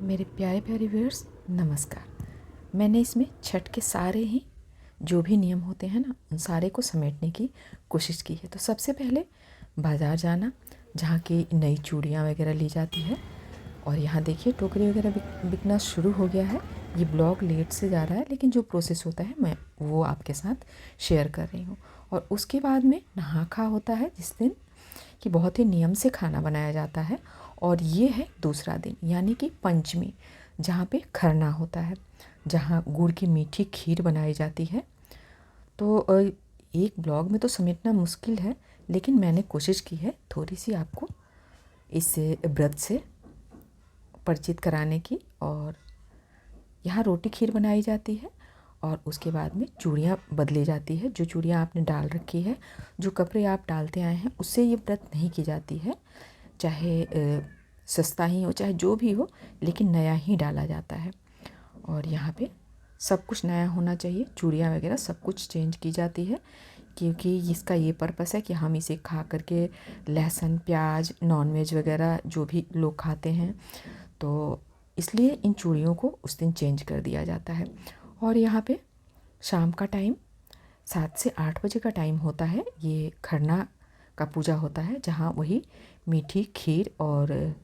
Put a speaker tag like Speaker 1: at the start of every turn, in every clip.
Speaker 1: मेरे प्यारे प्यारे व्यूअर्स, नमस्कार। मैंने इसमें छठ के सारे ही जो भी नियम होते हैं ना, उन सारे को समेटने की कोशिश की है। तो सबसे पहले बाज़ार जाना, जहाँ की नई चूड़ियाँ वगैरह ली जाती है। और यहाँ देखिए टोकरी वगैरह बिकना शुरू हो गया है। ये ब्लॉग लेट से जा रहा है, लेकिन जो प्रोसेस होता है मैं वो आपके साथ शेयर कर रही हूँ। और उसके बाद में नहा खा होता है, जिस दिन कि बहुत ही नियम से खाना बनाया जाता है। और ये है दूसरा दिन, यानी कि पंचमी, जहाँ पे खरना होता है, जहाँ गुड़ की मीठी खीर बनाई जाती है। तो एक ब्लॉग में तो समेटना मुश्किल है, लेकिन मैंने कोशिश की है थोड़ी सी आपको इस व्रत से परिचित कराने की। और यहाँ रोटी खीर बनाई जाती है और उसके बाद में चूड़ियाँ बदली जाती है। जो चूड़ियाँ आपने डाल रखी है, जो कपड़े आप डालते आए हैं, उससे ये व्रत नहीं की जाती है। चाहे सस्ता ही हो चाहे जो भी हो, लेकिन नया ही डाला जाता है। और यहाँ पे सब कुछ नया होना चाहिए, चूड़ियाँ वगैरह सब कुछ चेंज की जाती है, क्योंकि इसका ये पर्पस है कि हम इसे खा करके लहसुन प्याज नॉनवेज वगैरह जो भी लोग खाते हैं, तो इसलिए इन चूड़ियों को उस दिन चेंज कर दिया जाता है। और यहाँ पे शाम का टाइम 7 से 8 बजे का टाइम होता है। ये खरना का पूजा होता है, जहाँ वही मीठी खीर और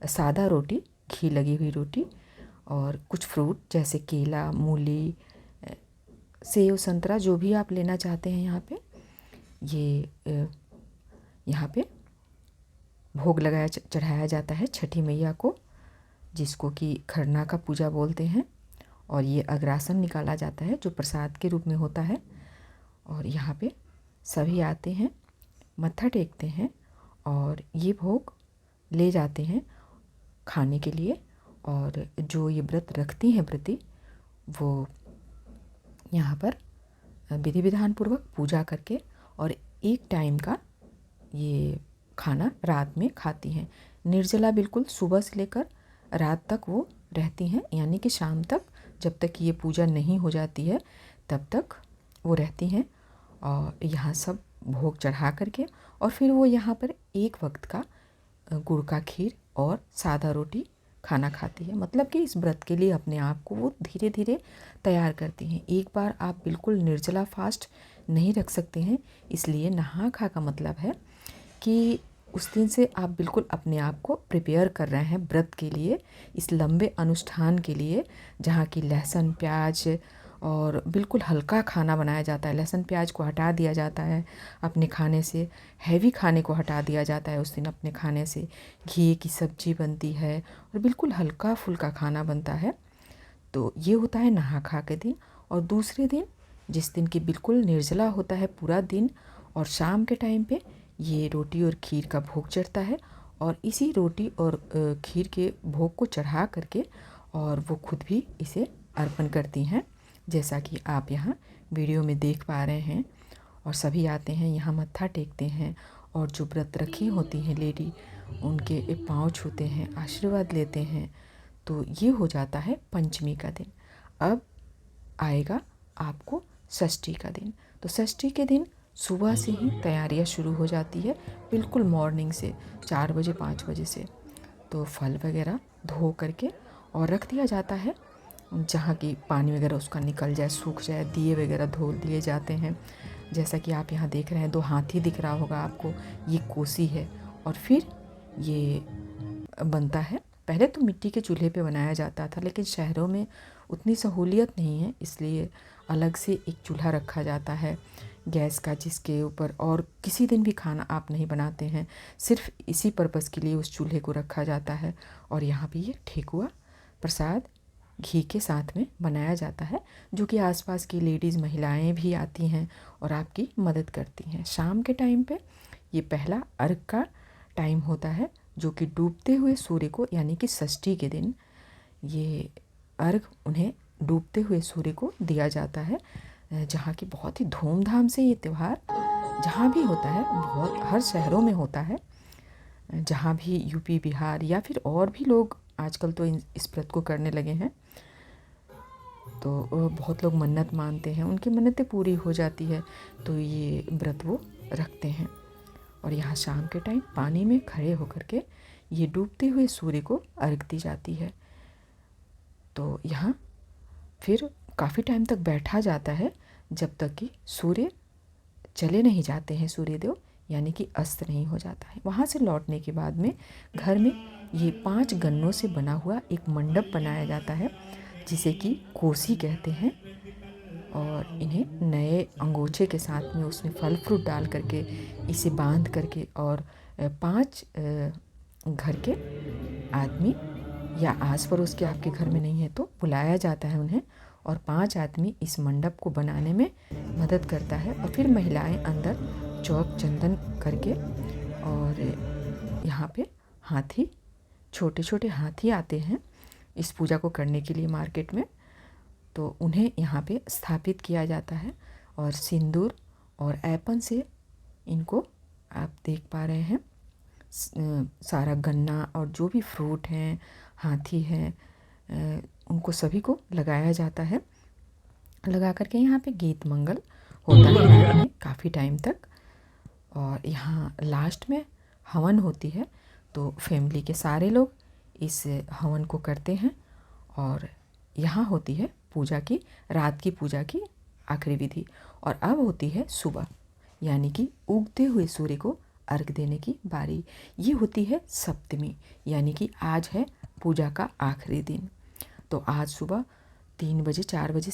Speaker 1: सादा रोटी, घी लगी हुई रोटी और कुछ फ्रूट जैसे केला मूली सेब संतरा जो भी आप लेना चाहते हैं, यहाँ पे भोग लगाया चढ़ाया जाता है छठी मैया को, जिसको कि खरना का पूजा बोलते हैं। और ये अग्रासन निकाला जाता है, जो प्रसाद के रूप में होता है। और यहाँ पे सभी आते हैं, मत्था टेकते हैं और ये भोग ले जाते हैं खाने के लिए। और जो ये व्रत रखती हैं व्रती, वो यहाँ पर विधि विधान पूर्वक पूजा करके और एक टाइम का ये खाना रात में खाती हैं। निर्जला बिल्कुल सुबह से लेकर रात तक वो रहती हैं, यानी कि शाम तक, जब तक ये पूजा नहीं हो जाती है तब तक वो रहती हैं। और यहाँ सब भोग चढ़ा करके और फिर वो यहाँ पर एक वक्त का गुड़ का खीर और सादा रोटी खाना खाती है। मतलब कि इस व्रत के लिए अपने आप को वो धीरे धीरे तैयार करती हैं। एक बार आप बिल्कुल निर्जला फास्ट नहीं रख सकते हैं, इसलिए नहा खा का मतलब है कि उस दिन से आप बिल्कुल अपने आप को प्रिपेयर कर रहे हैं व्रत के लिए, इस लंबे अनुष्ठान के लिए, जहाँ की लहसुन प्याज और बिल्कुल हल्का खाना बनाया जाता है। लहसुन प्याज को हटा दिया जाता है अपने खाने से, हैवी खाने को हटा दिया जाता है उस दिन अपने खाने से। घी की सब्जी बनती है और बिल्कुल हल्का फुल्का खाना बनता है। तो ये होता है नहा खा के दिन। और दूसरे दिन, जिस दिन की बिल्कुल निर्जला होता है पूरा दिन, और शाम के टाइम पे ये रोटी और खीर का भोग चढ़ता है। और इसी रोटी और खीर के भोग को चढ़ा करके और वो खुद भी इसे अर्पण करती हैं, जैसा कि आप यहाँ वीडियो में देख पा रहे हैं। और सभी आते हैं यहाँ मत्था टेकते हैं और जो व्रत रखी होती हैं लेडी, उनके पाँव छूते हैं, आशीर्वाद लेते हैं। तो ये हो जाता है पंचमी का दिन। अब आएगा आपको षष्ठी का दिन। तो षष्ठी के दिन सुबह से ही तैयारियां शुरू हो जाती है, बिल्कुल मॉर्निंग से 4 बजे 5 बजे से। तो फल वगैरह धो करके और रख दिया जाता है, जहाँ की पानी वगैरह उसका निकल जाए, सूख जाए। दिए वगैरह धो दिए जाते हैं, जैसा कि आप यहाँ देख रहे हैं। 2 हाथी दिख रहा होगा आपको, ये कोसी है। और फिर ये बनता है। पहले तो मिट्टी के चूल्हे पे बनाया जाता था, लेकिन शहरों में उतनी सहूलियत नहीं है, इसलिए अलग से एक चूल्हा रखा जाता है गैस का, जिसके ऊपर और किसी दिन भी खाना आप नहीं बनाते हैं, सिर्फ इसी पर्पज़ के लिए उस चूल्हे को रखा जाता है। और यहाँ पे ये ठेकुआ प्रसाद घी के साथ में बनाया जाता है, जो कि आसपास की लेडीज़ महिलाएं भी आती हैं और आपकी मदद करती हैं। शाम के टाइम पे ये पहला अर्घ का टाइम होता है, जो कि डूबते हुए सूर्य को, यानी कि षष्ठी के दिन ये अर्घ उन्हें डूबते हुए सूर्य को दिया जाता है। जहाँ की बहुत ही धूमधाम से ये त्यौहार जहाँ भी होता है, बहुत हर शहरों में होता है, जहाँ भी यूपी बिहार या फिर और भी लोग आजकल तो इस व्रत को करने लगे हैं। तो बहुत लोग मन्नत मानते हैं, उनकी मन्नतें पूरी हो जाती है, तो ये व्रत वो रखते हैं। और यहाँ शाम के टाइम पानी में खड़े होकर के ये डूबते हुए सूर्य को अर्घ दी जाती है। तो यहाँ फिर काफ़ी टाइम तक बैठा जाता है जब तक कि सूर्य चले नहीं जाते हैं, सूर्यदेव, यानी कि अस्त नहीं हो जाता है। वहाँ से लौटने के बाद में घर में ये 5 गन्नों से बना हुआ एक मंडप बनाया जाता है जिसे कि कोसी कहते हैं। और इन्हें नए अंगोछे के साथ में उसमें फल फ्रूट डाल करके इसे बांध करके और 5 घर के आदमी या आस पड़ोस के आपके घर में नहीं है तो बुलाया जाता है उन्हें, और 5 आदमी इस मंडप को बनाने में मदद करता है। और फिर महिलाएं अंदर चौक चंदन करके, और यहाँ पे हाथी, छोटे छोटे हाथी आते हैं इस पूजा को करने के लिए मार्केट में, तो उन्हें यहाँ पे स्थापित किया जाता है। और सिंदूर और ऐपन से इनको आप देख पा रहे हैं, सारा गन्ना और जो भी फ्रूट हैं, हाथी हैं, उनको सभी को लगाया जाता है। लगा करके यहाँ पे गीत मंगल होता है रात में काफ़ी टाइम तक। और यहाँ लास्ट में हवन होती है, तो फैमिली के सारे लोग इस हवन को करते हैं। और यहाँ होती है पूजा की, रात की पूजा की आखिरी विधि। और अब होती है सुबह, यानी कि उगते हुए सूर्य को अर्घ देने की बारी। ये होती है सप्तमी, यानी कि आज है पूजा का आखिरी दिन। तो आज सुबह 3 बजे 4 बजे से